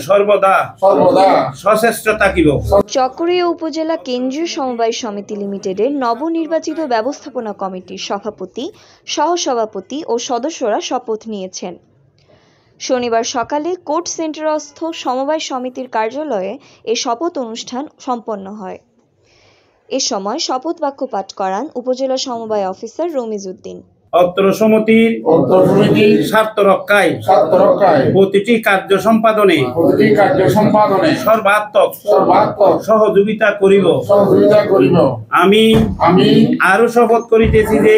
সর্বদা সচেষ্ট থাকিব। চকরিয়া উপজেলা কেন্দ্রীয় সমবায় সমিতি লিমিটেডের নবনির্বাচিত ব্যবস্থাপনা কমিটির সভাপতি, সহসভাপতি ও সদস্যরা শপথ নিয়েছেন। শনিবার সকালে কোর্ট সেন্টারস্থ সমবায় সমিতির কার্যালয়ে এ শপথ অনুষ্ঠান সম্পন্ন হয়। এ সময় শপথ বাক্য পাঠ করান উপজেলা সমবায় অফিসার রমিজ উদ্দিন। অত্র সমিতির স্বার্থ রক্ষায় প্রতিটি কার্য সম্পাদনে সর্বাত্মক সহযোগিতা করিব। আমি আরো শপথ করিতেছি যে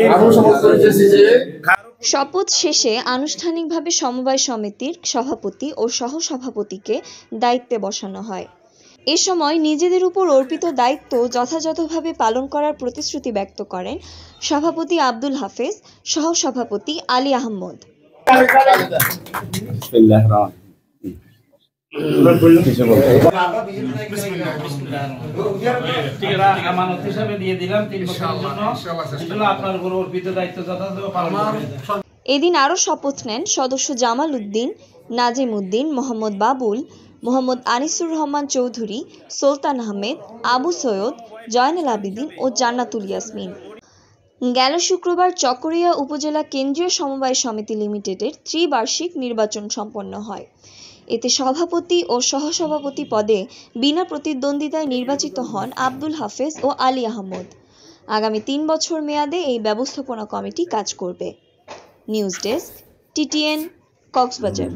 শপথ শেষে আনুষ্ঠানিকভাবে সমবায় সমিতির সভাপতি ও সহসভাপতিকে দায়িত্বে বসানো হয়। এ সময় নিজেদের উপর অর্পিত দায়িত্ব যথাযথভাবে পালন করার প্রতিশ্রুতি ব্যক্ত করেন সভাপতি আব্দুল হাফেজ, সহসভাপতি আলী আহমদ। এদিন আরো শপথ নেন সদস্য জামাল উদ্দিন, নাজিম উদ্দিন, মোহাম্মদ বাবুল, মোহাম্মদ আনিসুর রহমান চৌধুরী, সুলতান আহমেদ, আবু সৈয়দ, জয়নাল আবেদিন ও জান্নাতুল ইয়াসমিন। গেল শুক্রবার চকরিয়া উপজেলা কেন্দ্রীয় সমবায় সমিতি লিমিটেডের ত্রিবার্ষিক নির্বাচন সম্পন্ন হয়। এতে সভাপতি ও সহসভাপতি পদে বিনা প্রতিদ্বন্দ্বিতায় নির্বাচিত হন আব্দুল হাফেজ ও আলী আহমদ। আগামী 3 বছর মেয়াদে এই ব্যবস্থাপনা কমিটি কাজ করবে। News desk, TTN, Cox's Bazar.